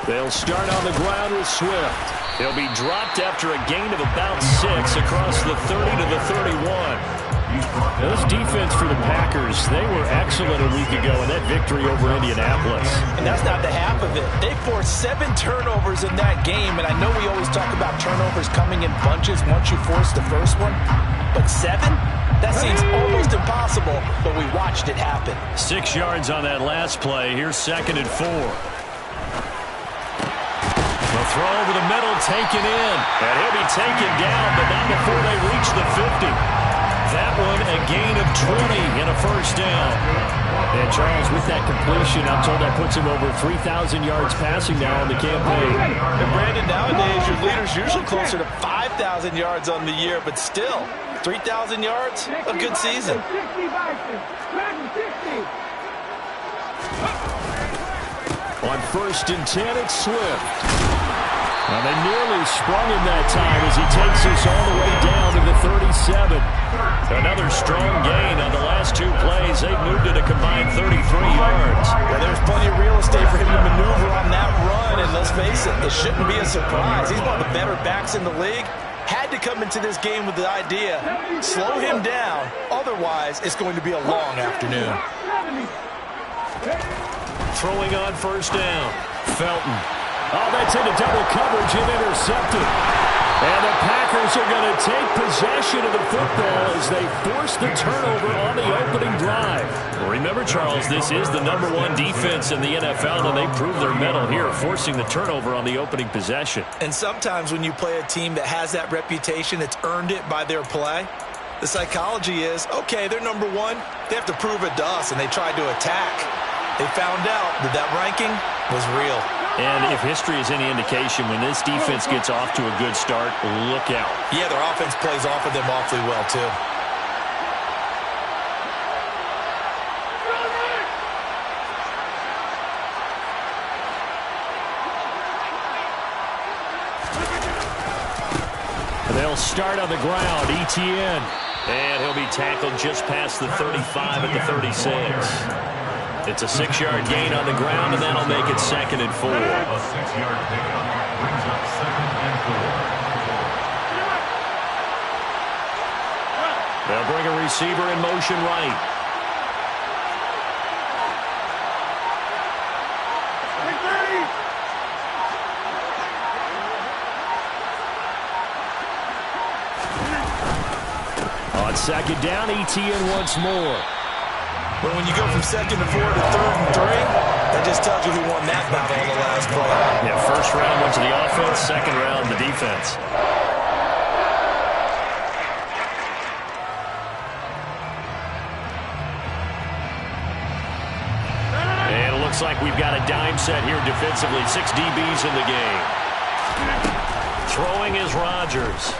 They'll start on the ground with Swift. He'll be dropped after a gain of about 6 across the 30 to the 31. This defense for the Packers, they were excellent a week ago in that victory over Indianapolis. And that's not the half of it. They forced 7 turnovers in that game, and I know we always talk about turnovers coming in bunches once you force the first one, but 7? That seems almost impossible, but we watched it happen. 6 yards on that last play. Here's 2nd and 4. The throw over the middle, taken in. And he'll be taken down, but not before they reach the 50. That one a gain of 20 and a first down. And Charles, with that completion, I'm told that puts him over 3,000 yards passing now on the campaign. And Brandon, nowadays your leader's usually closer to 5,000 yards on the year, but still, 3,000 yards, a good season. On 1st and 10, it's Swift. Well, they nearly sprung him that time as he takes us all the way down to the 37. Another strong gain on the last 2 plays. They've moved it a combined 33 yards. Well, there's plenty of real estate for him to maneuver on that run, and let's face it, it shouldn't be a surprise. He's one of the better backs in the league. Had to come into this game with the idea, slow him down, otherwise it's going to be a long afternoon. Throwing on 1st down, Felton. Oh, that's into double coverage and intercepted. And the Packers are going to take possession of the football as they force the turnover on the opening drive. Remember, Charles, this is the #1 defense in the NFL, and they prove their mettle here, forcing the turnover on the opening possession. And sometimes when you play a team that has that reputation, it's earned it by their play. The psychology is, okay, they're #1. They have to prove it to us, and they tried to attack. They found out that that ranking was real. And if history is any indication, when this defense gets off to a good start, look out. Yeah, their offense plays off of them awfully well, too. They'll start on the ground, ETN. And he'll be tackled just past the 35 at the 36. It's a 6-yard gain on the ground, and that'll make it 2nd and 4. A 6-yard pickup brings up 2nd and 4. They'll bring a receiver in motion right. On 2nd down, ETN once more. But when you go from 2nd to 4 to 3rd and 3, that just tells you who won that battle on the last play. Yeah, 1st round went to the offense, 2nd round the defense. And it looks like we've got a dime set here defensively. 6 DBs in the game. Throwing is Rodgers.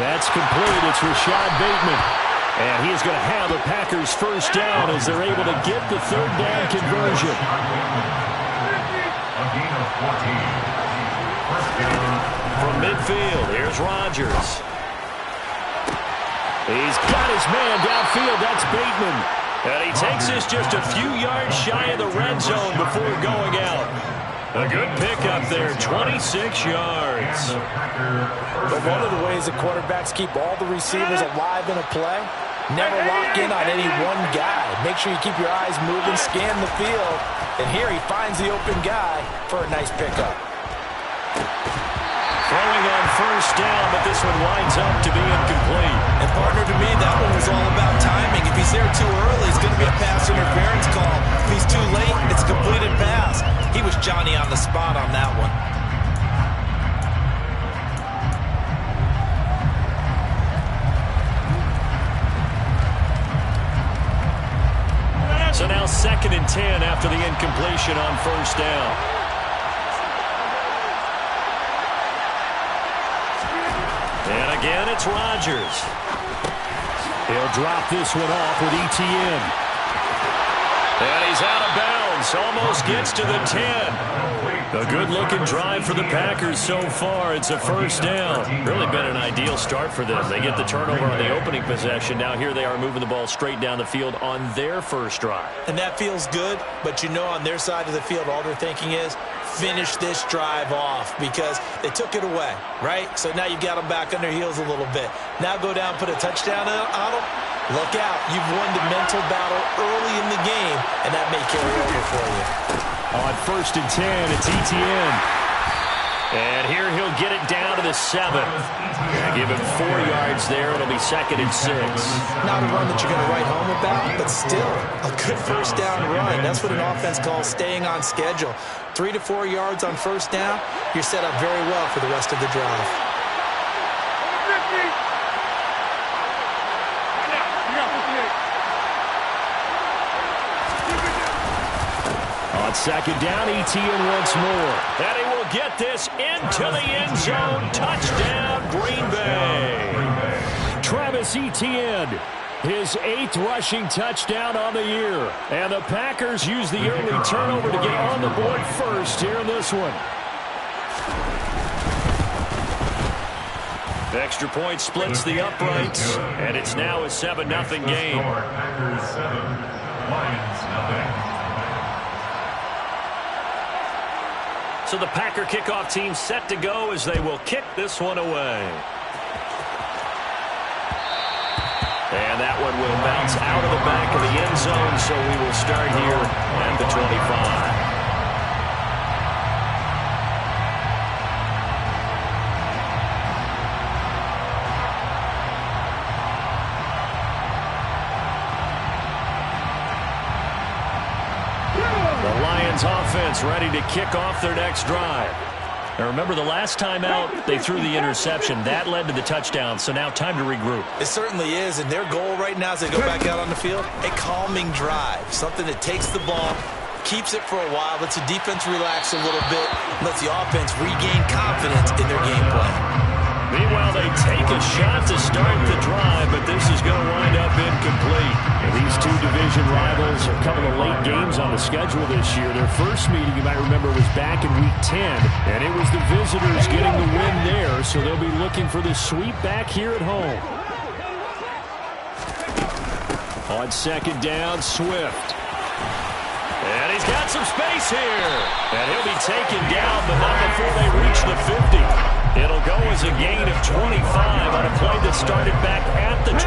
That's complete. It's Rashad Bateman. And he is going to have the Packers' 1st down as they're able to get the 3rd down conversion. From midfield, here's Rodgers. He's got his man downfield. That's Bateman. And he takes us just a few yards shy of the red zone before going out. A good pickup there, 26 yards. But one of the ways that quarterbacks keep all the receivers alive in a play, never lock in on any one guy. Make sure you keep your eyes moving, scan the field. And here he finds the open guy for a nice pickup. Throwing on 1st down, but this one winds up to be incomplete. And partner, to me, that one was all about timing. If he's there too early, it's going to be a pass interference call. If he's too late, it's a completed pass. He was Johnny on the spot on that one. So now 2nd and 10 after the incompletion on 1st down. And again, it's Rodgers. He'll drop this one off with ETN. And he's out of bounds. This almost gets to the 10. A good-looking drive for the Packers so far. It's a first down. Really been an ideal start for them. They get the turnover on the opening possession. Now here they are moving the ball straight down the field on their first drive. And that feels good, but you know on their side of the field all they're thinking is finish this drive off because they took it away, right? So now you've got them back on their heels a little bit. Now go down, put a touchdown on them. Look out. You've won the mental battle early in the game, and that may carry over for you. On 1st and 10, it's Etienne. And here he'll get it down to the 7. Give him 4 yards there. It'll be 2nd and 6. Not a run that you're going to write home about, but still a good first down run. That's what an offense calls staying on schedule. 3 to 4 yards on first down, you're set up very well for the rest of the drive. On 2nd down, Etienne once more. And he will get this into the end zone. Touchdown, Green Bay. Travis Etienne, his 8th rushing touchdown on the year. And the Packers use the early turnover to get on the board first here in this one. The extra point splits the uprights, and it's now a 7-0 game. Packers 7, Lions nothing. So the Packer kickoff team set to go as they will kick this one away. And that one will bounce out of the back of the end zone, so we will start here at the 25. Offense ready to kick off their next drive. Now remember, the last time out, they threw the interception. That led to the touchdown, so now time to regroup. It certainly is, and their goal right now as they go back out on the field, a calming drive, something that takes the ball, keeps it for a while, lets the defense relax a little bit, lets the offense regain confidence in their game plan. Meanwhile, they take a shot to start the drive, but this is going to wind up incomplete. And these two division rivals, a couple of late games on the schedule this year. Their first meeting, you might remember, was back in Week 10, and it was the visitors getting the win there, so they'll be looking for the sweep back here at home. On 2nd down, Swift. And he's got some space here. And he'll be taken down, but not before they reach the 50. It'll go as a gain of 25 on a play that started back at the 25.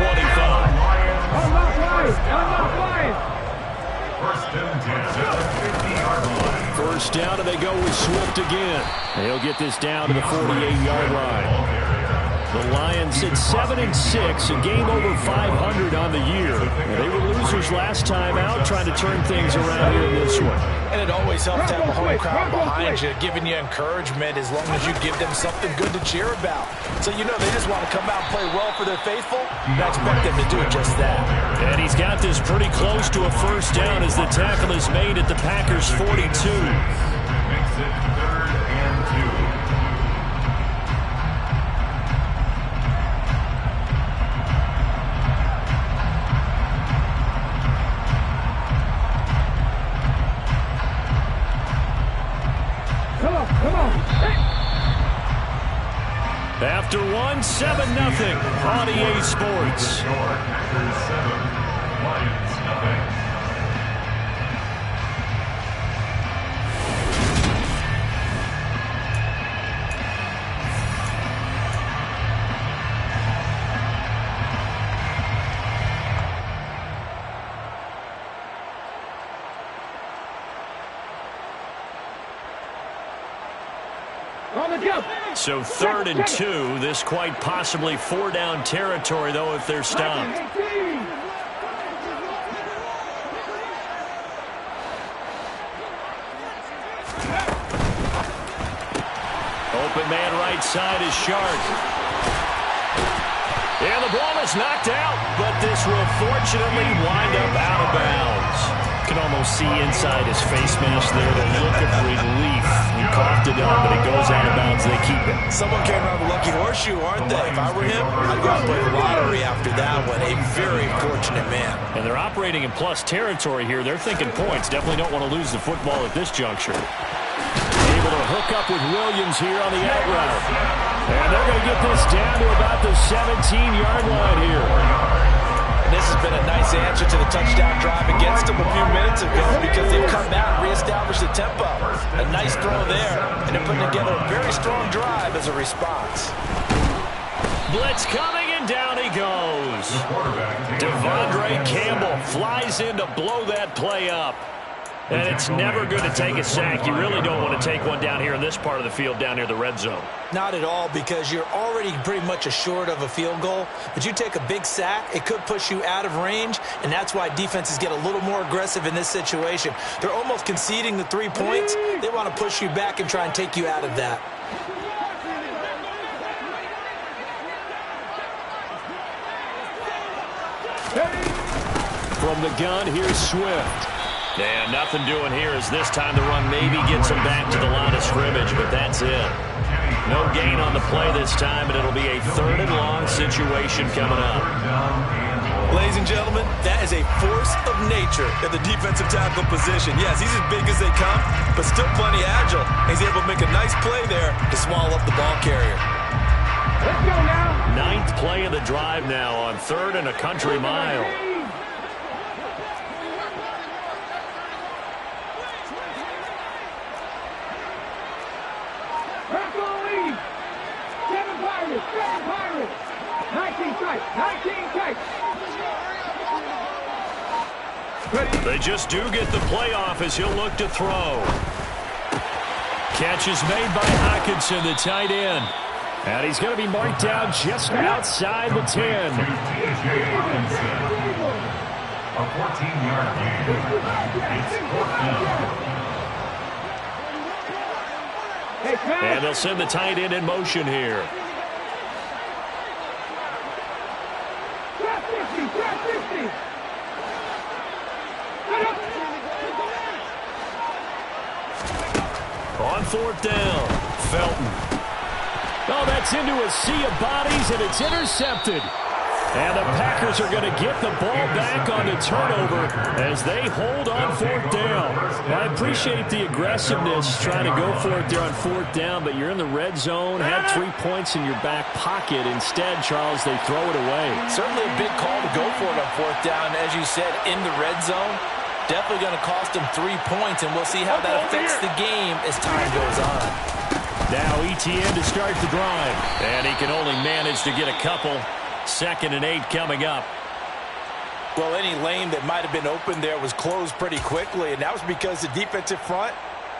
First down, and they go with Swift again. He'll get this down to the 48-yard line. The Lions at 7-6, a game over 500 on the year. And they were losers last time out, trying to turn things around here in this one. And it always helps to have a home crowd behind you, giving you encouragement as long as you give them something good to cheer about. So you know they just want to come out and play well for their faithful, and I expect them to do just that. And he's got this pretty close to a first down as the tackle is made at the Packers' 42. Makes it 3rd and 2. After one, 7-0 on EA Sports. Packers 7, Lions nothing. So 3rd and 2, this quite possibly 4-down territory, though, if they're stopped. Open man right side is Shark. And the ball is knocked out, but this will fortunately wind up out of bounds. can almost see inside his face mask there, the look of relief. He coughed it up, but it goes out of bounds. They keep it. Someone came around the lucky horseshoe, aren't they? If I were him, I'd go out and play the lottery after that one. A very fortunate man. And they're operating in plus territory here. They're thinking points. Definitely don't want to lose the football at this juncture. Able to hook up with Williams here on the out route. And they're going to get this down to about the 17-yard line here. And this has been a nice answer to the touchdown drive against them a few minutes ago because they've come back and reestablished the tempo. A nice throw there, and they're putting together a very strong drive as a response. Blitz coming, and down he goes. Devondre Campbell flies in to blow that play up. And it's never going to take a sack. You really don't want to take one down here in this part of the field, down near the red zone. Not at all, because you're already pretty much assured of a field goal. But you take a big sack, it could push you out of range, and that's why defenses get a little more aggressive in this situation. They're almost conceding the 3 points. They want to push you back and try and take you out of that. From the gun, here's Swift. And nothing doing here as this time the run maybe gets him back to the line of scrimmage, but that's it. No gain on the play this time, and it'll be a 3rd and long situation coming up. Ladies and gentlemen, that is a force of nature at the defensive tackle position. Yes, he's as big as they come, but still plenty agile. He's able to make a nice play there to swallow up the ball carrier. Let's go now. 9th play of the drive now on 3rd and a country mile. They just do get the playoff as he'll look to throw. Catch is made by Hockenson, the tight end. And he's going to be marked down just outside the 10. A 14-yard gain. It's 4th down. And they'll send the tight end in motion here. On 4th down, Felton. Oh, that's into a sea of bodies, and it's intercepted. And the Packers are going to get the ball back on the turnover as they hold on 4th down. I appreciate the aggressiveness trying to go for it there on 4th down, but you're in the red zone, have 3 points in your back pocket. Instead, Charles, they throw it away. Certainly a big call to go for it on 4th down. As you said, in the red zone, definitely going to cost them 3 points, and we'll see how that affects the game as time goes on. Now ETN to start the drive, and he can only manage to get a couple. 2nd and 8 coming up. Well, any lane that might have been open there was closed pretty quickly, and that was because the defensive front,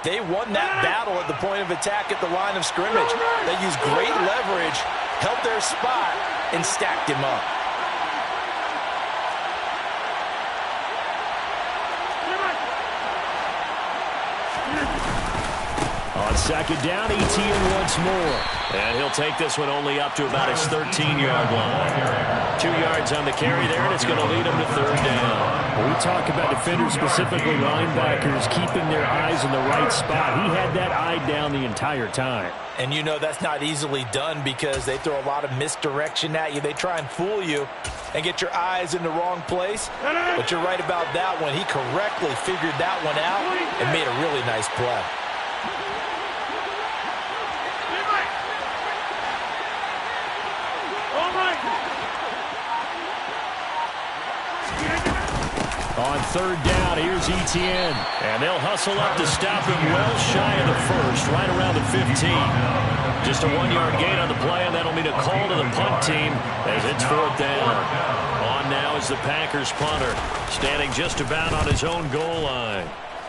they won that battle at the point of attack at the line of scrimmage. They used great leverage, held their spot, and stacked him up. On 2nd down, ETN once more. And he'll take this one only up to about his 13-yard line. 2 yards on the carry there, and it's going to lead him to 3rd down. When we talk about defenders, specifically linebackers, keeping their eyes in the right spot. He had that eye down the entire time. And you know that's not easily done because they throw a lot of misdirection at you. They try and fool you and get your eyes in the wrong place. But you're right about that one. He correctly figured that one out and made a really nice play. On 3rd down, here's ETN. And they'll hustle up to stop him well shy of the 1st, right around the 15. Just a 1-yard gain on the play, and that'll mean a call to the punt team as it's 4th down. On now is the Packers punter, standing just about on his own goal line.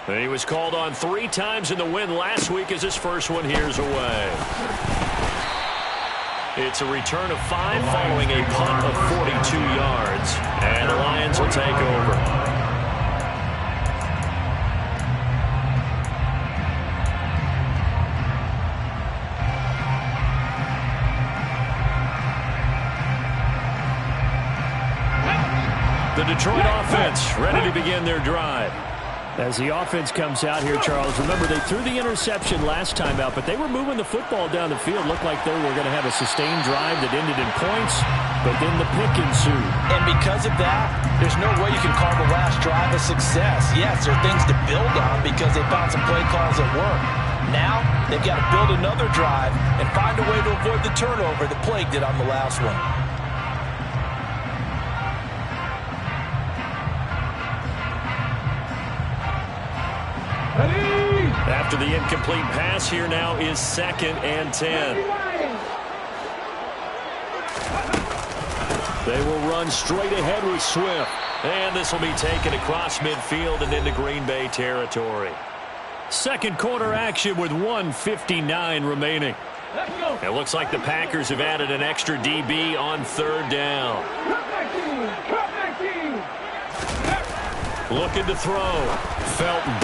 And he was called on 3 times in the win last week as his first one here's away. It's a return of 5 following a punt of 42 yards. And the Lions will take over. The Detroit offense ready to begin their drive. As the offense comes out here, Charles, remember they threw the interception last time out, but they were moving the football down the field. Looked like they were going to have a sustained drive that ended in points, but then the pick ensued. And because of that, there's no way you can call the last drive a success. Yes, there are things to build on because they found some play calls that work. Now, they've got to build another drive and find a way to avoid the turnover that plagued it on the last one. After the incomplete pass, here now is 2nd and 10. They will run straight ahead with Swift. And this will be taken across midfield and into Green Bay territory. Second quarter action with 1:59 remaining. It looks like the Packers have added an extra DB on 3rd down. Looking to throw. Felton.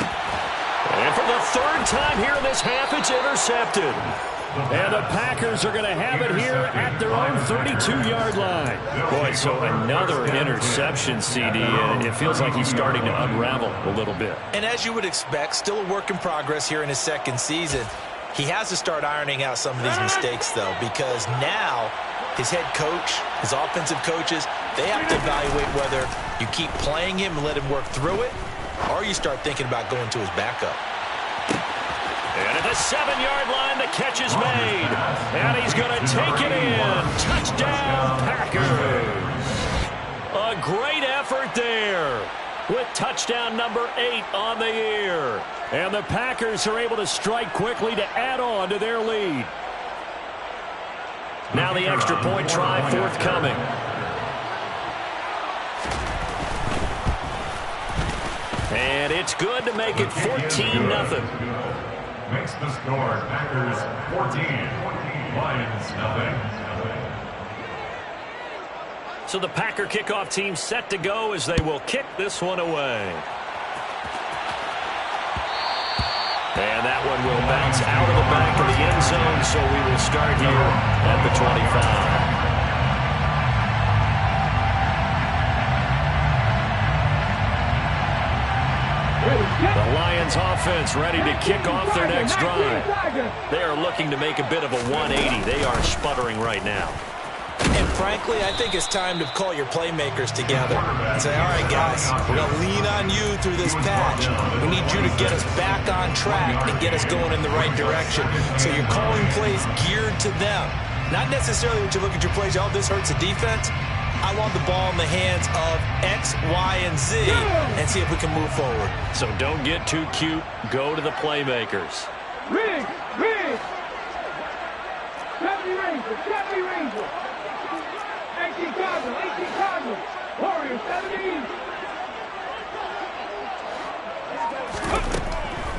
And for the 3rd time here in this half, it's intercepted. And the Packers are going to have it here at their own 32-yard line. Boy, so another interception, CD, and it feels like he's starting to unravel a little bit. And as you would expect, still a work in progress here in his 2nd season. He has to start ironing out some of these mistakes, though, because now his head coach, his offensive coaches, they have to evaluate whether you keep playing him and let him work through it, or you start thinking about going to his backup. And at the 7-yard line, the catch is made. And he's going to take it in. Touchdown, Packers. A great effort there with touchdown number 8 on the year. And the Packers are able to strike quickly to add on to their lead. Now the extra point try forthcoming. And it's good to make it 14-0. Makes the score Packers 14, Lions nothing. So the Packer kickoff team set to go as they will kick this one away. And that one will bounce out of the back of the end zone, so we will start here at the 25. The Lions offense ready to kick off their next drive. They are looking to make a bit of a 180. They are sputtering right now. And frankly, I think it's time to call your playmakers together and say, all right, guys, we're going to lean on you through this patch. We need you to get us back on track and get us going in the right direction. So you're calling plays geared to them. Not necessarily when you look at your plays, oh, this hurts the defense. I want the ball in the hands of X, Y, and Z and see if we can move forward. So don't get too cute. Go to the playmakers. Rig! 70 Ranger! 18 Cardinals! Warriors, 70!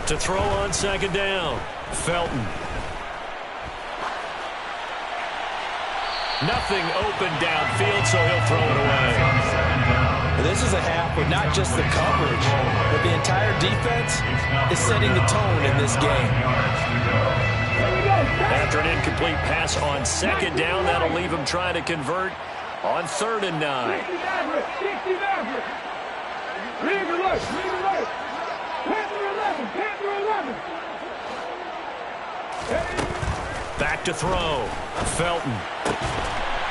To throw on 2nd down. Felton. Nothing open downfield, so he'll throw it away. This is a half where not just the coverage, but the entire defense is setting the tone in this game. After an incomplete pass on 2nd down, that'll leave him trying to convert on 3rd and 9. 60 Maverick! Rig alert! Panther 11! Back to throw. Felton.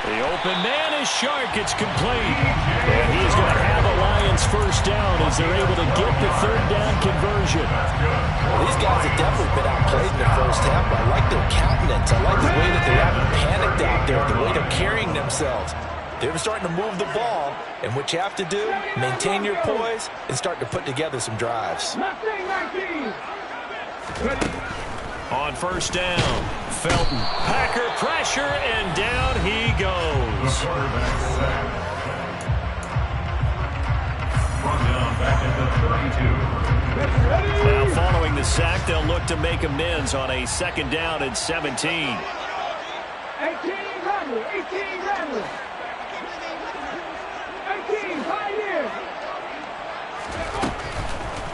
The open man is Shark. It's complete. And he's going to have a Lions 1st down as they're able to get the 3rd down conversion. Well, these guys have definitely been outplayed in the 1st half. I like their countenance. I like the way that they haven't panicked out there, the way they're carrying themselves. They're starting to move the ball, and what you have to do, maintain your poise and start to put together some drives. On 1st down, Felton. Packer pressure, and down he goes. Now following the sack, they'll look to make amends on a 2nd down and 17. 18 Pioneer.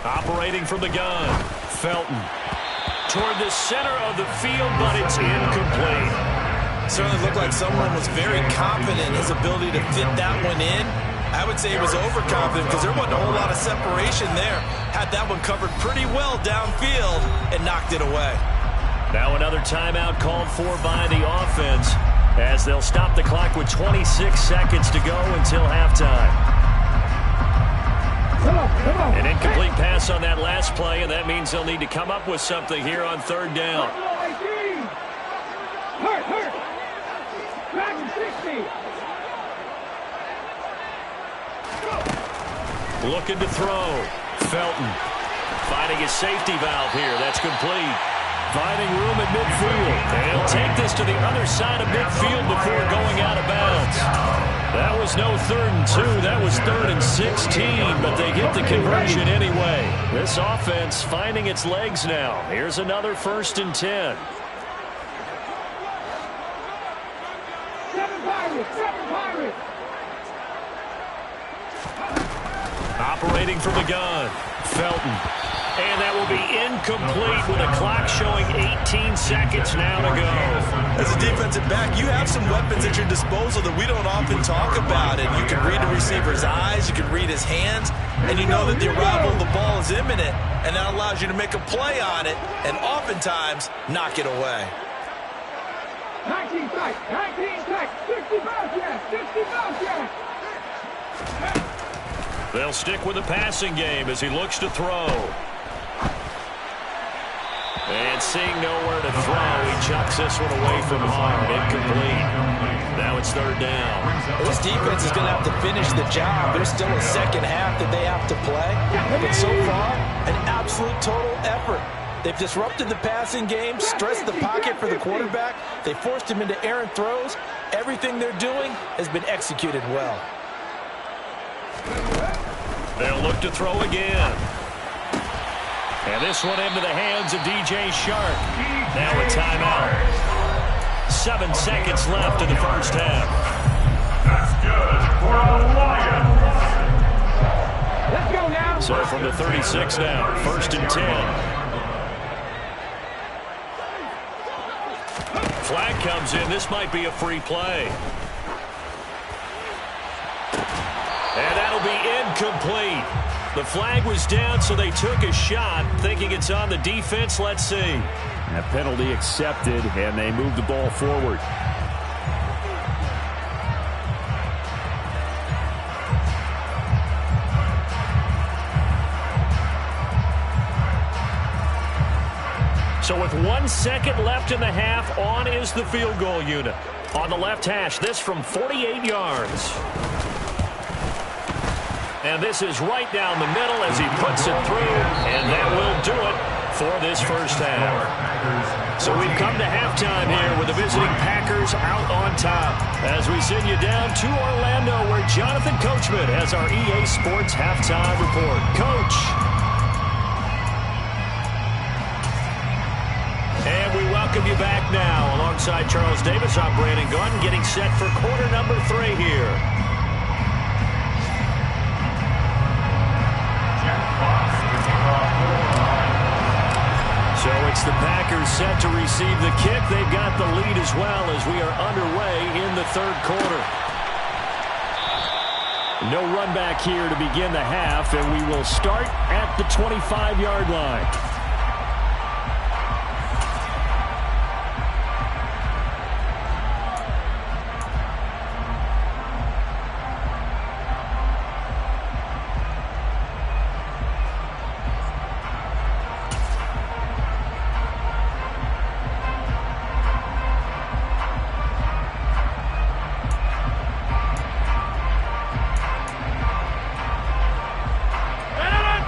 Operating from the gun, Felton. Toward the center of the field, but it's incomplete. Certainly looked like someone was very confident in his ability to fit that one in. I would say he was overconfident because there wasn't a whole lot of separation there. Had that one covered pretty well downfield and knocked it away. Now another timeout called for by the offense as they'll stop the clock with 26 seconds to go until halftime. An incomplete pass on that last play, and that means they'll need to come up with something here on third down. Hurt. Back to 60. Looking to throw. Felton finding his safety valve here. That's complete. Finding room at midfield. And he'll take this to the other side of midfield before going out of bounds. That was no 3rd and 2. That was 3rd and 16, but they get the conversion anyway. This offense finding its legs now. Here's another 1st and 10. 7 Pirates. Operating from the gun. Felton. And that will be incomplete with a clock showing 18 seconds now to go. As a defensive back, you have some weapons at your disposal that we don't often talk about. And you can read the receiver's eyes, you can read his hands, and you know that the arrival of the ball is imminent, and that allows you to make a play on it and oftentimes knock it away. 19 sacks, 65 yards. They'll stick with the passing game as he looks to throw. And seeing nowhere to throw, he chucks this one away from harm. Incomplete. Now it's 3rd down. This defense is going to have to finish the job. There's still a second half that they have to play. But so far, an absolute total effort. They've disrupted the passing game, stressed the pocket for the quarterback. They forced him into errant throws. Everything they're doing has been executed well. They'll look to throw again. And this one into the hands of DJ Shark. Now a timeout. 7 seconds left in the first half. That's good for a Lion. Let's go now. So from the 36 now, 1st and 10. Flag comes in. This might be a free play. And that'll be incomplete. The flag was down, so they took a shot, thinking it's on the defense. Let's see. A penalty accepted, and they move the ball forward. So with 1 second left in the half, on is the field goal unit. On the left hash, this from 48 yards. And this is right down the middle as he puts it through, and that will do it for this first half. So we've come to halftime here with the visiting Packers out on top as we send you down to Orlando where Jonathan Coachman has our EA Sports halftime report. Coach. And we welcome you back now. Alongside Charles Davis, I'm Brandon Gunn getting set for quarter number 3 here. So it's the Packers set to receive the kick. They've got the lead as well as we are underway in the 3rd quarter. No run back here to begin the half, and we will start at the 25-yard line.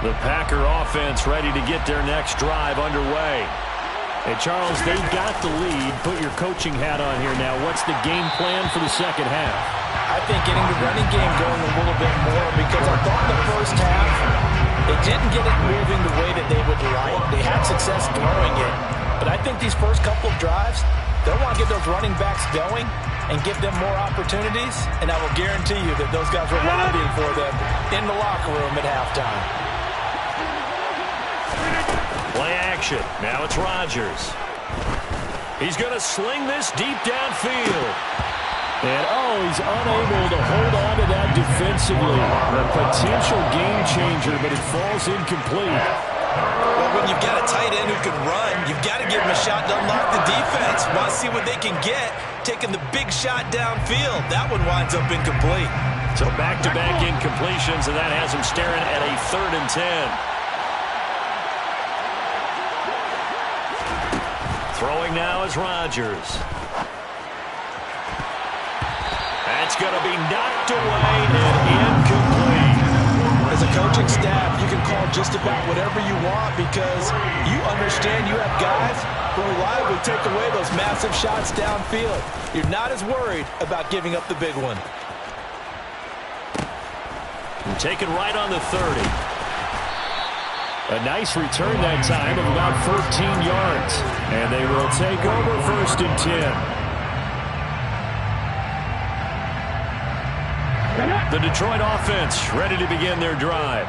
The Packer offense ready to get their next drive underway. Hey, Charles, they've got the lead. Put your coaching hat on here now. What's the game plan for the second half? I think getting the running game going a little bit more because I thought the first half they didn't get it moving the way that they would like. They had success throwing it. But I think these first couple of drives, they'll want to get those running backs going and give them more opportunities. And I will guarantee you that those guys were lobbying for them in the locker room at halftime. Play action. Now it's Rodgers. He's going to sling this deep downfield. And, oh, he's unable to hold on to that defensively. A potential game changer, but it falls incomplete. Well, when you've got a tight end who can run, you've got to give him a shot to unlock the defense. Want to see what they can get, taking the big shot downfield. That one winds up incomplete. So back-to-back incompletions, and that has him staring at a 3rd and 10. Throwing now is Rodgers. That's going to be knocked away and incomplete. As a coaching staff, you can call just about whatever you want because you understand you have guys who reliably take away those massive shots downfield. You're not as worried about giving up the big one. And taken right on the 30. A nice return that time of about 14 yards. And they will take over 1st and 10. The Detroit offense ready to begin their drive.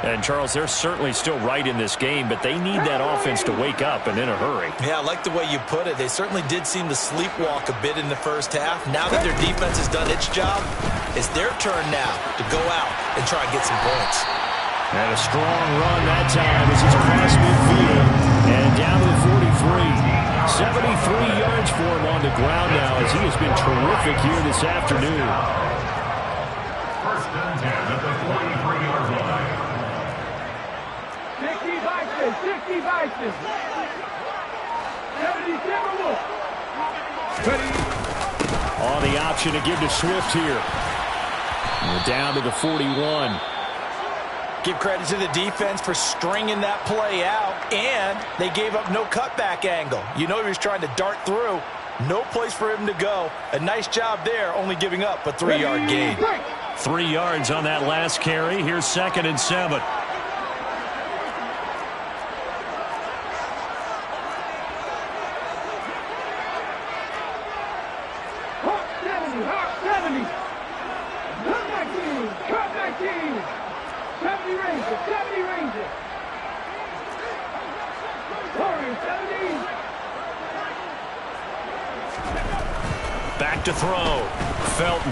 And, Charles, they're certainly still right in this game, but they need that offense to wake up and in a hurry. Yeah, I like the way you put it. They certainly did seem to sleepwalk a bit in the first half. Now that their defense has done its job, it's their turn now to go out and try and get some points. And a strong run that time as he's across midfield and down to the 43. 73 yards for him on the ground now as he has been terrific here this afternoon. 1st and 10 at the 43-yard line. 60 Vikings, 60 Vikings. 77 Wolf. On the option to give to Swift here. And down to the 41. Give credit to the defense for stringing that play out, and they gave up no cutback angle. You know he was trying to dart through. No place for him to go. A nice job there, only giving up a 3-yard gain. 3 yards on that last carry. Here's 2nd and 7. Hawk 70, Hawk 70. Cut back team, cut back team. 70 Rangers, 70 Rangers. Warriors, 70. Back to throw. Felton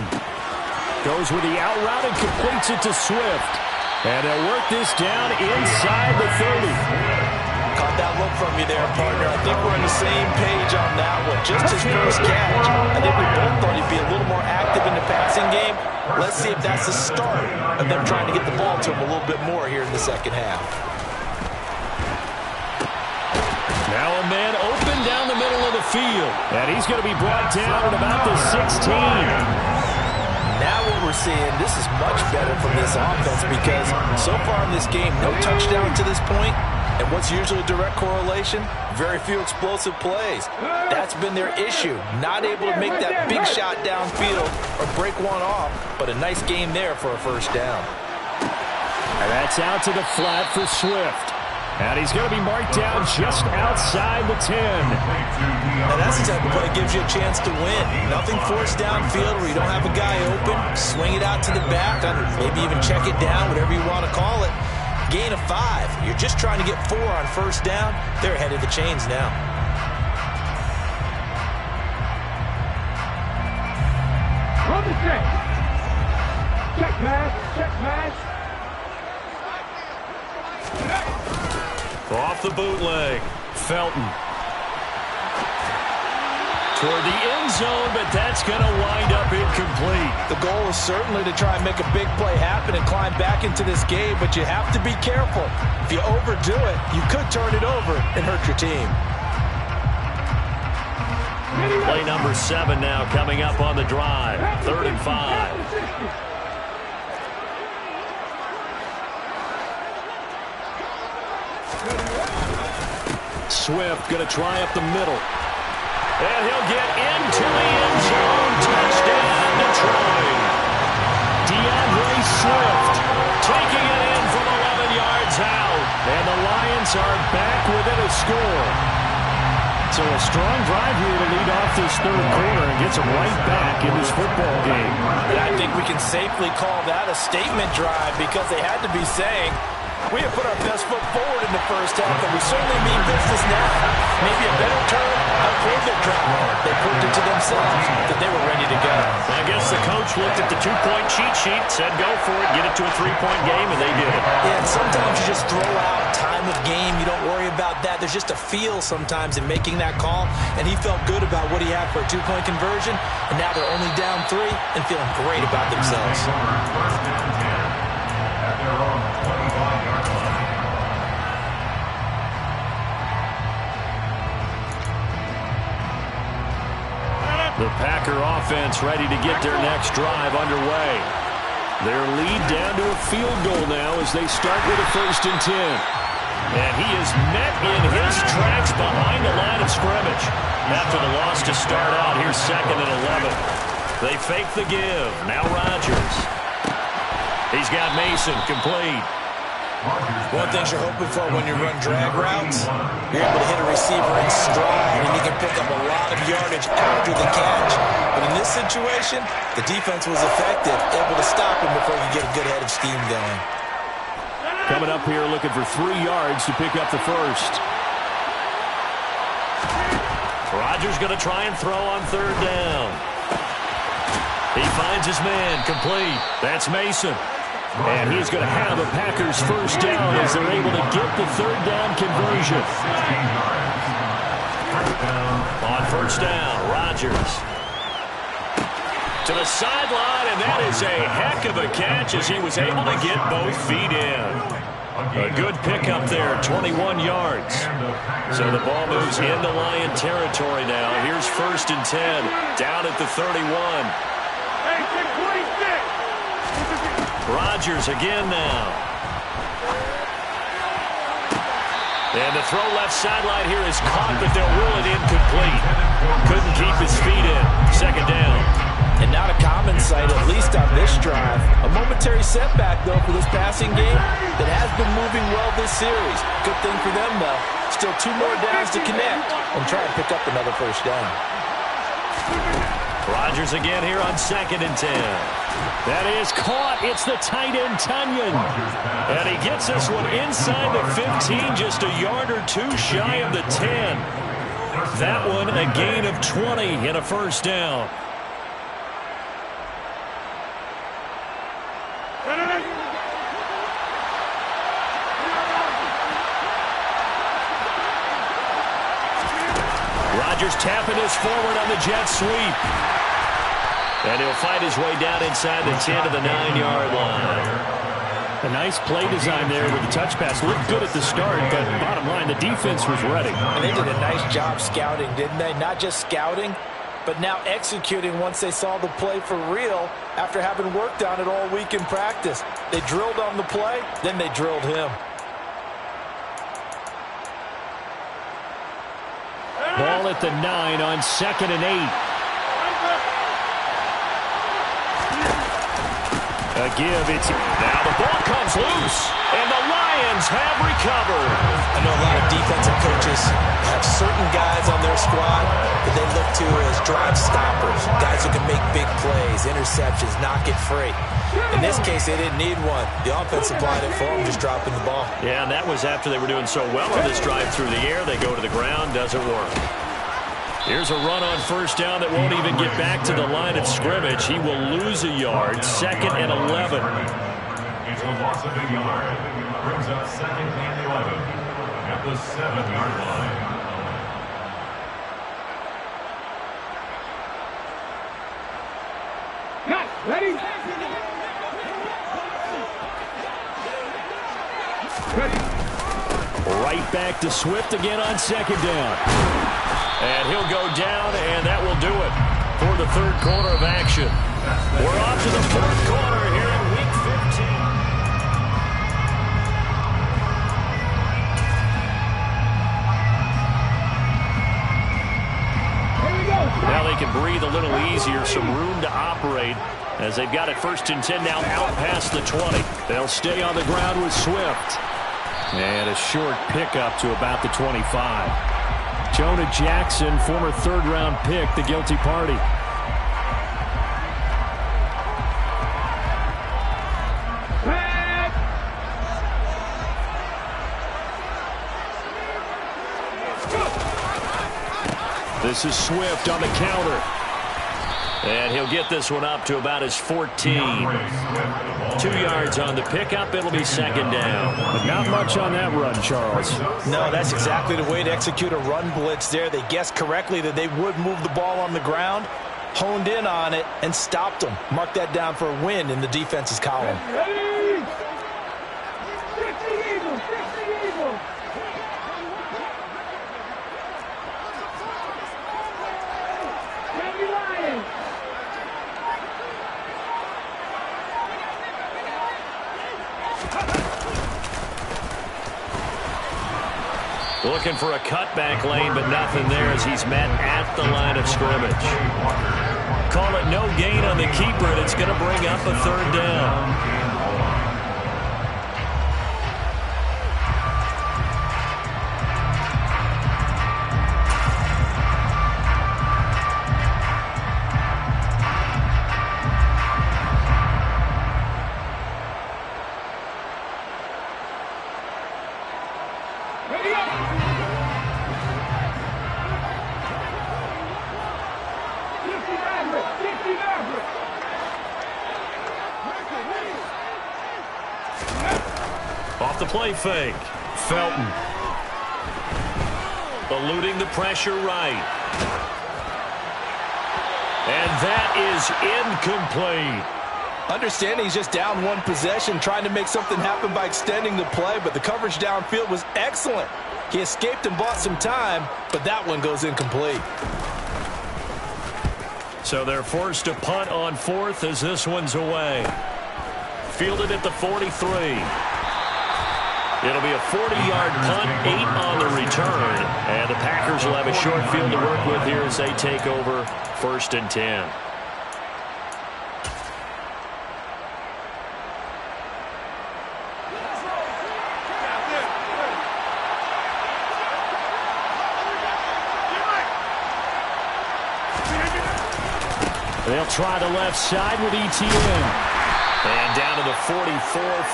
goes with the out route and completes it to Swift. And they'll work this down inside the 30. Caught that look from you there, partner. I think we're on the same page on that one. Just his first catch. I think we both thought he'd be a little more active in the passing game. Let's see if that's the start of them trying to get the ball to him a little bit more here in the second half. Now a man open down the middle of the field. And he's going to be brought down at about the 16. Now what we're seeing, this is much better from this offense because so far in this game, no touchdown to this point. And what's usually a direct correlation? Very few explosive plays. That's been their issue. Not able to make that big shot downfield or break one off, but a nice game there for a 1st down. And that's out to the flat for Swift. And he's going to be marked down just outside the 10. And that's the type of play that gives you a chance to win. Nothing forced downfield where you don't have a guy open. Swing it out to the back, maybe even check it down, whatever you want to call it. Gain of 5. You're just trying to get 4 on 1st down. They're ahead of the chains now. On the check. Check pass, check pass. Off the bootleg. Felton. Toward the end zone, but that's going to wind up incomplete. The goal is certainly to try and make a big play happen and climb back into this game, but you have to be careful. If you overdo it, you could turn it over and hurt your team. Play number 7 now coming up on the drive. 3rd and 5. Swift going to try up the middle. And he'll get into the end zone. Touchdown, Detroit. DeAndre Swift taking it in from 11 yards out. And the Lions are back within a score. So a strong drive here to lead off this 3rd quarter and gets them right back in this football game. And I think we can safely call that a statement drive because they had to be saying, we have put our best foot forward in the first half, and we certainly mean business now. Maybe a better term, a poured their crowd. They proved it to themselves that they were ready to go. I guess the coach looked at the two-point cheat sheet, said go for it, get it to a three-point game, and they did it. Yeah, and sometimes you just throw out time of game. You don't worry about that. There's just a feel sometimes in making that call, and he felt good about what he had for a two-point conversion, and now they're only down 3 and feeling great about themselves. First and 10 at their own 25-yard line. The Packer offense ready to get their next drive underway. Their lead down to a field goal now as they start with a 1st and 10. And he is met in his tracks behind the line of scrimmage. After the loss to start out, here's 2nd and 11. They fake the give. Now Rodgers. He's got Mason complete. One thing you're hoping for when you run drag routes, you're able to hit a receiver in stride, and you can pick up a lot of yardage after the catch. But in this situation, the defense was effective, able to stop him before you get a good head of steam going. Coming up here looking for 3 yards to pick up the first. Rodgers going to try and throw on 3rd down. He finds his man complete. That's Mason. And he's going to have a Packers 1st down as they're able to get the 3rd down conversion. On 1st down, Rodgers to the sideline, and that is a heck of a catch as he was able to get both feet in. A good pickup there, 21 yards. So the ball moves into Lion territory now. Here's 1st and 10, down at the 31. Rodgers again now. And the throw left sideline here is caught, but they'll rule it incomplete. Couldn't keep his feet in. 2nd down. And not a common sight, at least on this drive. A momentary setback, though, for this passing game that has been moving well this series. Good thing for them, though. Still 2 more downs to connect and try and pick up another 1st down. Rodgers again here on 2nd and 10. That is caught. It's the tight end, Tunyon. And he gets this one inside the 15, just a yard or 2 shy of the 10. That one a gain of 20 and a 1st down. Rodgers tapping his forward on the jet sweep. And he'll fight his way down inside the 10 to the 9-yard line. A nice play design there with the touch pass. Looked good at the start, but bottom line, the defense was ready. And they did a nice job scouting, didn't they? Not just scouting, but now executing once they saw the play for real after having worked on it all week in practice. They drilled on the play, then they drilled him. Ball at the 9 on 2nd and 8. A give, it's now the ball comes loose, and the Lions have recovered. I know a lot of defensive coaches have certain guys on their squad that they look to as drive stoppers, guys who can make big plays, interceptions, knock it free. In this case, they didn't need one. The offense supplied it for them, just dropping the ball. Yeah, and that was after they were doing so well on this drive through the air. They go to the ground, doesn't work. Here's a run on 1st down that won't even get back to the line of scrimmage. He will lose a yard, 2nd and 11. It's a loss of a yard. Brings up 2nd and 11 at the 7-yard line. Cut. Ready? Ready. Right back to Swift again on 2nd down. And he'll go down, and that will do it for the 3rd quarter of action. We're off to the 4th quarter here in Week 15. Here we go. Now they can breathe a little easier, some room to operate as they've got it 1st and 10 now out past the 20. They'll stay on the ground with Swift. And a short pickup to about the 25. Jonah Jackson, former 3rd-round pick, the guilty party. This is Swift on the counter. And he'll get this one up to about his 14. 2 yards on the pickup. It'll be second down. But not much on that run, Charles. No, that's exactly the way to execute a run blitz there. They guessed correctly that they would move the ball on the ground, honed in on it, and stopped them. Mark that down for a win in the defense's column. Ready? 60 Eagles, 60 Eagles. Heavy Lions. Looking for a cutback lane, but nothing there as he's met at the line of scrimmage. Call it no gain on the keeper, and it's going to bring up a third down. Ready up. 50 Maverick, 50 Maverick. Off the play fake. Felton. Eluding the pressure right. And that is incomplete. Understanding he's just down one possession, trying to make something happen by extending the play, but the coverage downfield was excellent. He escaped and bought some time, but that one goes incomplete. So they're forced to punt on fourth as this one's away. Fielded at the 43. It'll be a 40-yard punt, 8 on the return. And the Packers will have a short field to work with here as they take over 1st and 10. They'll try the left side with ETN. And down to the 44,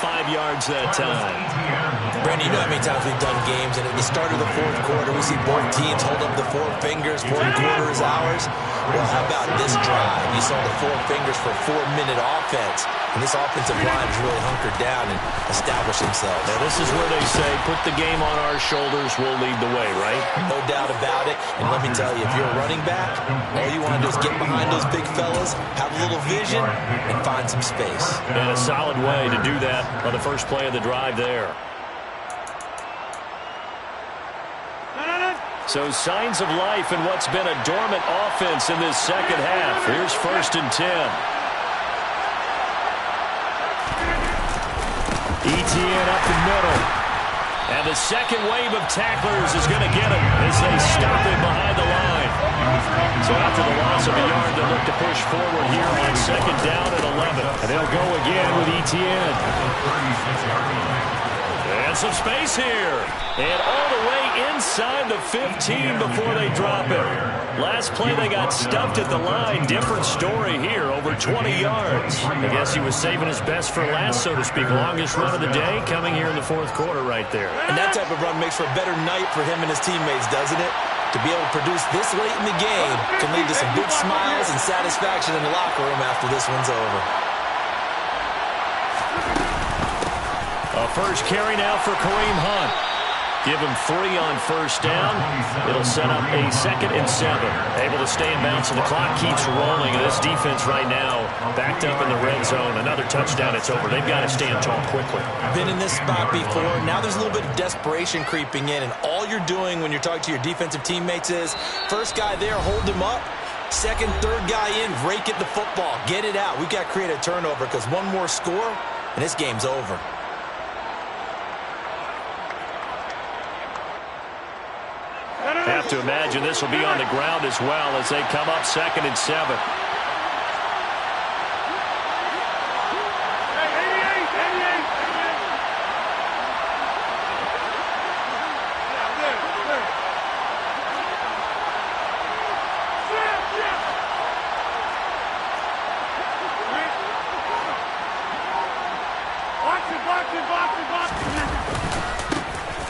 5 yards that time. Brandon, you know how many times we've done games, and at the start of the fourth quarter, we see both teams hold up the four fingers, fourth quarter is ours. Well, how about this drive? You saw the four fingers for a 4-minute offense, and this offensive line has really hunkered down and established themselves. Now, this is where they say, put the game on our shoulders, we'll lead the way, right? No doubt about it, and let me tell you, if you're a running back, all you want to do is get behind those big fellas, have a little vision, and find some space. And a solid way to do that on the first play of the drive there. So signs of life in what's been a dormant offense in this second half. Here's 1st and 10. ETN up the middle. And the second wave of tacklers is going to get him as they stop him behind the line. So after the loss of a yard, they look to push forward here on 2nd down at 11. And they'll go again with ETN. And some space here. And all the way inside the 15 before they drop it. Last play they got stuffed at the line. Different story here, over 20 yards. I guess he was saving his best for last, so to speak. Longest run of the day coming here in the fourth quarter right there. And that type of run makes for a better night for him and his teammates, doesn't it? To be able to produce this late in the game can lead to some big smiles and satisfaction in the locker room after this one's over. A first carry now for Kareem Hunt. Give him 3 on 1st down. It'll set up a 2nd and 7. Able to stay in bounds, and the clock keeps rolling. And this defense right now backed up in the red zone. Another touchdown, it's over. They've got to stand tall quickly. Been in this spot before. Now there's a little bit of desperation creeping in, and all you're doing when you're talking to your defensive teammates is, first guy there, hold him up. Second, third guy in, rake at the football. Get it out. We've got to create a turnover because one more score, and this game's over. Have to imagine this will be on the ground as well as they come up 2nd and 7.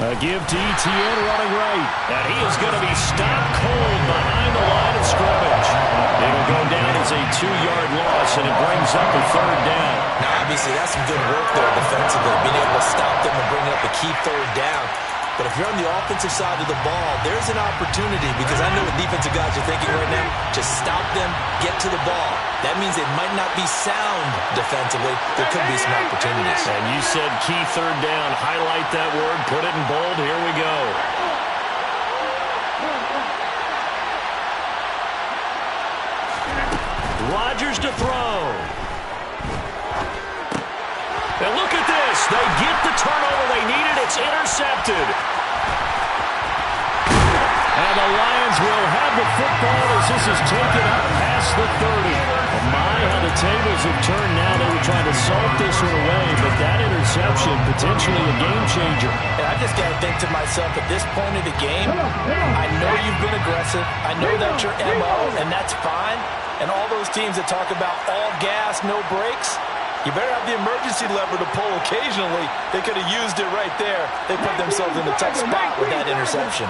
A give to ETN running right. And he is going to be stopped cold behind It'll go down as a 2-yard loss, and it brings up a 3rd down. Now, obviously, that's some good work there defensively, being able to stop them and bring up a key 3rd down. But if you're on the offensive side of the ball, there's an opportunity, because I know what defensive guys are thinking right now. Just stop them, get to the ball. That means it might not be sound defensively. There could be some opportunities. And you said key 3rd down. Highlight that word. Put it in bold. Here we go. Rodgers to throw. And look at this. They get the turnover they needed. It's intercepted. And the Lions will have the football as this is taken up past the 30. Oh my, how the tables have turned now. They were trying to salt this one away, but that interception, potentially a game changer. And I just got to think to myself, at this point of the game, I know you've been aggressive. I know that's your MO, and that's fine. And all those teams that talk about all gas, no brakes, you better have the emergency lever to pull occasionally. They could have used it right there. They put themselves in a tough spot with that interception.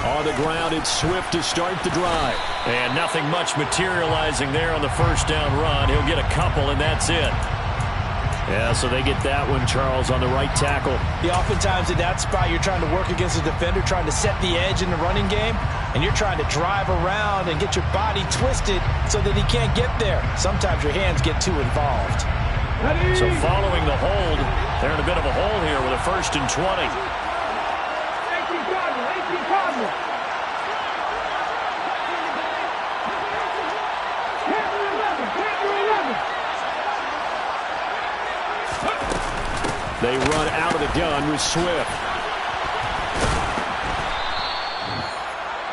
On the ground, it's Swift to start the drive. And nothing much materializing there on the 1st down run. He'll get a couple, and that's it. Yeah, so they get that one, Charles, on the right tackle. Yeah, oftentimes in that spot, you're trying to work against a defender, trying to set the edge in the running game, and you're trying to drive around and get your body twisted so that he can't get there. Sometimes your hands get too involved. So following the hold, they're in a bit of a hole here with a 1st and 20. 18 Cardinals. They run out of the gun with Swift.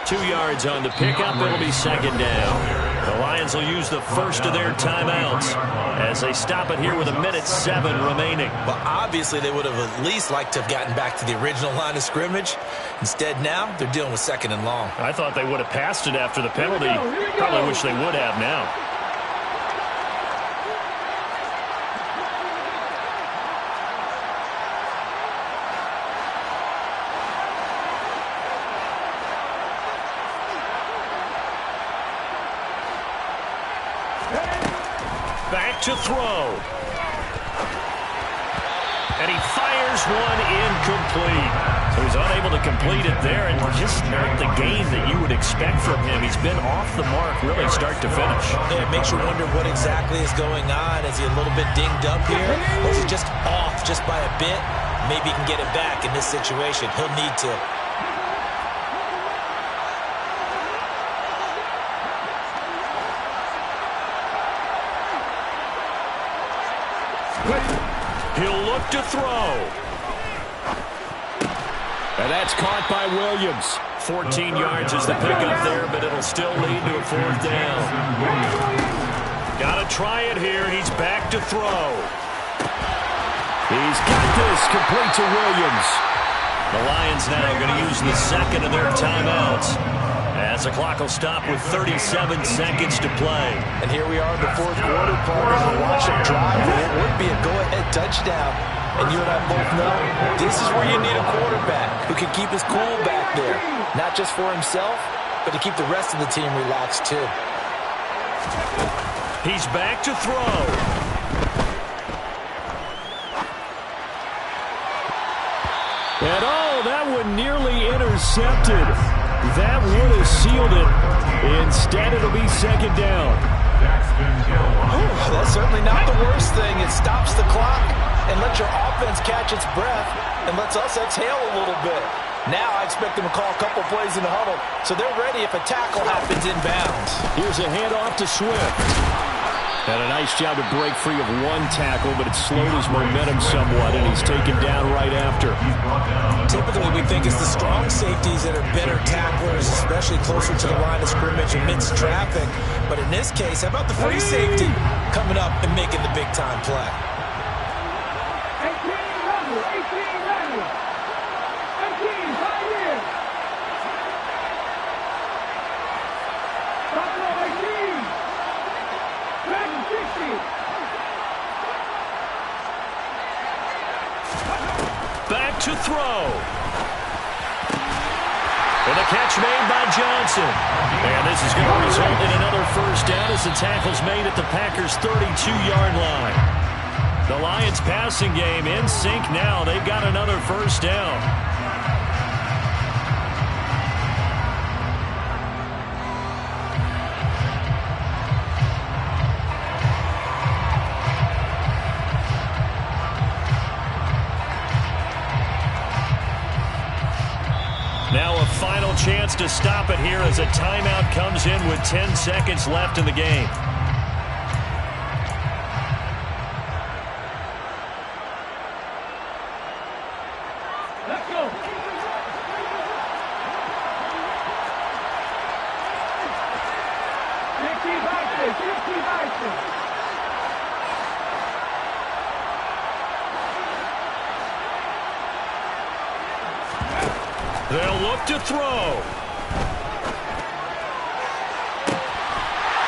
2 yards on the pickup. It'll be 2nd down. The Lions will use the first of their timeouts as they stop it here with 1:07 remaining. Well, obviously, they would have at least liked to have gotten back to the original line of scrimmage. Instead, now, they're dealing with 2nd and long. I thought they would have passed it after the penalty. Probably wish they would have now. Back to throw. And he fires one incomplete. So he's unable to complete it there, and just not the game that you would expect from him. He's been off the mark really start to finish. Yeah, it makes you wonder what exactly is going on. Is he a little bit dinged up here? Or is he just off just by a bit? Maybe he can get it back in this situation. He'll need to. He'll look to throw. And that's caught by Williams. 14 yards is the pickup there, but it'll still lead to a 4th down. Got to try it here. He's back to throw. He's got this complete to Williams. The Lions now going to use the 2nd of their timeouts, as the clock will stop with 37 seconds to play. And here we are in the 4th quarter, partners. We're watching a drive where it would be a go-ahead touchdown. And you and I both know this is where you need a quarterback who can keep his cool back there. Not just for himself, but to keep the rest of the team relaxed too. He's back to throw. And oh, that one nearly intercepted. That would have sealed it. Instead, it'll be 2nd down. That's certainly not the worst thing. It stops the clock and lets your offense catch its breath and lets us exhale a little bit. Now I expect them to call a couple plays in the huddle, so they're ready if a tackle happens inbounds. Here's a handoff to Swift. And a nice job to break free of one tackle, but it slowed his momentum somewhat, and he's taken down right after. Typically, we think it's the strong safeties that are better tacklers, especially closer to the line of scrimmage amidst traffic. But in this case, how about the free safety coming up and making the big-time play? 18 right here. Buffalo 18. Back to 60. to throw. And the catch made by Johnson. And this is going to result in another first down as the tackle's made at the Packers' 32-yard line. The Lions passing game in sync now. They've got another first down. Now a final chance to stop it here as a timeout comes in with 10 seconds left in the game. Let's go. They'll look to throw.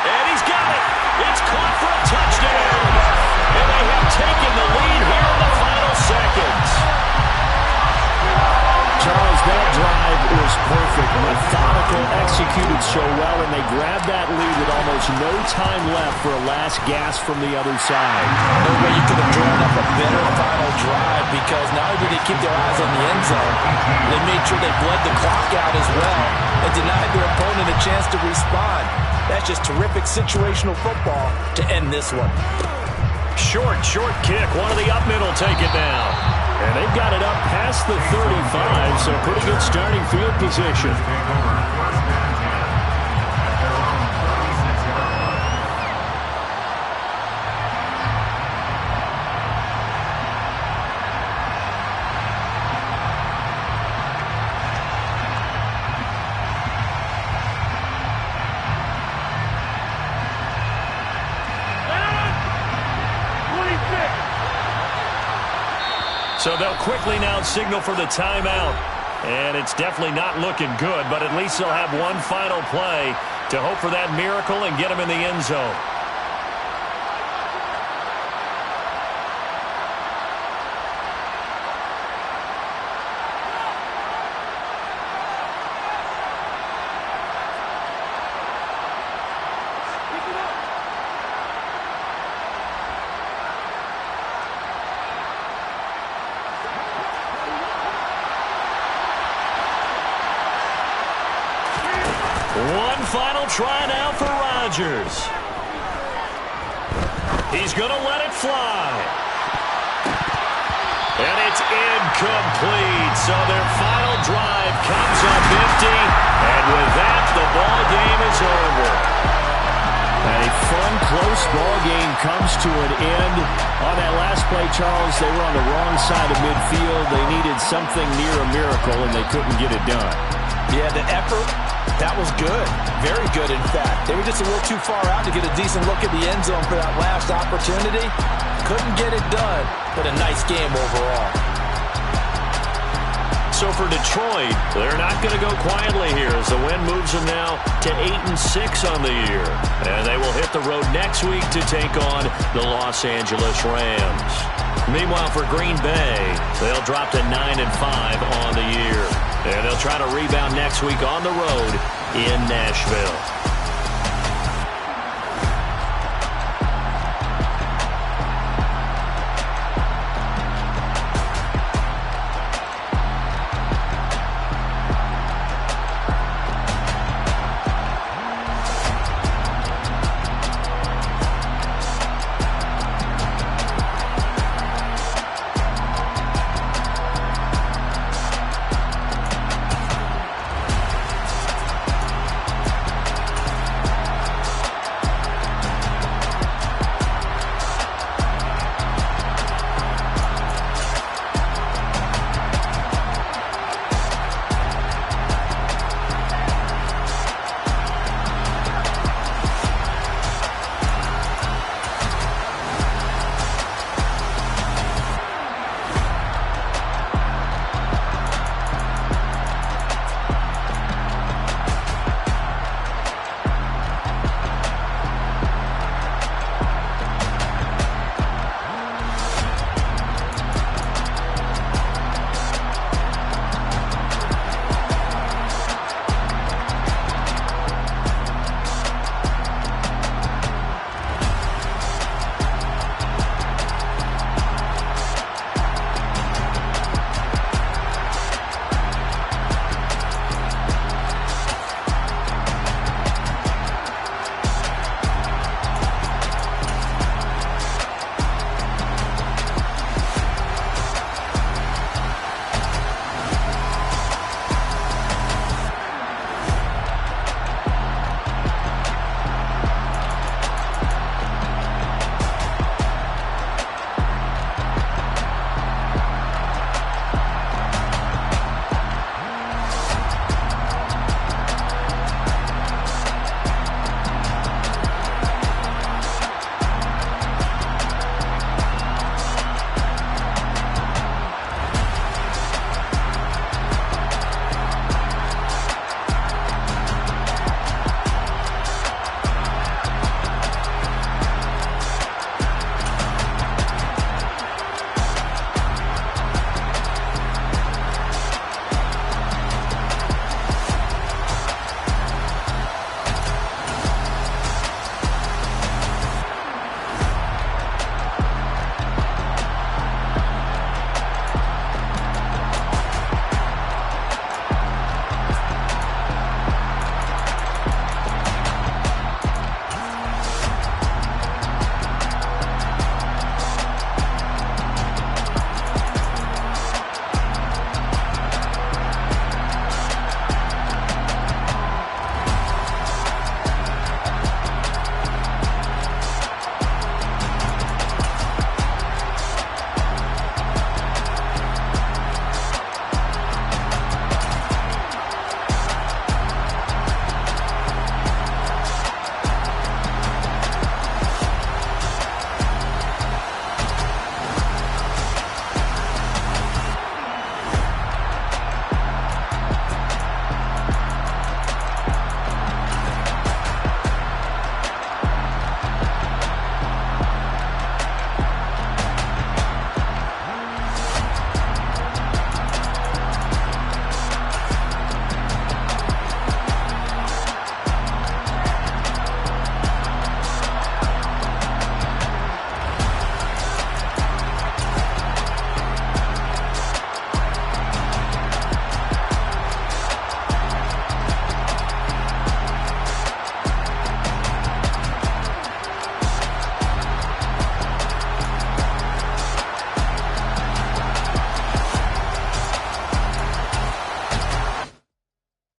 And he's got it. It's caught for a touchdown. And they have taken the lead here in the final seconds. Charles, that drive was perfect. Methodical, executed so well, and they grabbed that lead with almost no time left for a last gasp from the other side. No way you could have drawn up a better final drive, because not only did they keep their eyes on the end zone, they made sure they bled the clock out as well and denied their opponent a chance to respond. That's just terrific situational football to end this one. Short kick. One of the up middle take it down. And they've got it up past the 35, so pretty good starting field position. So they'll quickly now signal for the timeout. And it's definitely not looking good, but at least they'll have one final play to hope for that miracle and get them in the end zone. One final try now for Rodgers. He's going to let it fly. And it's incomplete. So their final drive comes up empty. And with that, the ball game is over. A fun, close ball game comes to an end. On that last play, Charles, they were on the wrong side of midfield. They needed something near a miracle, and they couldn't get it done. Yeah, the effort, that was good. Very good, in fact. They were just a little too far out to get a decent look at the end zone for that last opportunity. Couldn't get it done, but a nice game overall. So for Detroit, they're not going to go quietly here as the win moves them now to 8-6 on the year. And they will hit the road next week to take on the Los Angeles Rams. Meanwhile, for Green Bay, they'll drop to 9-5 on the year. And they'll try to rebound next week on the road in Nashville.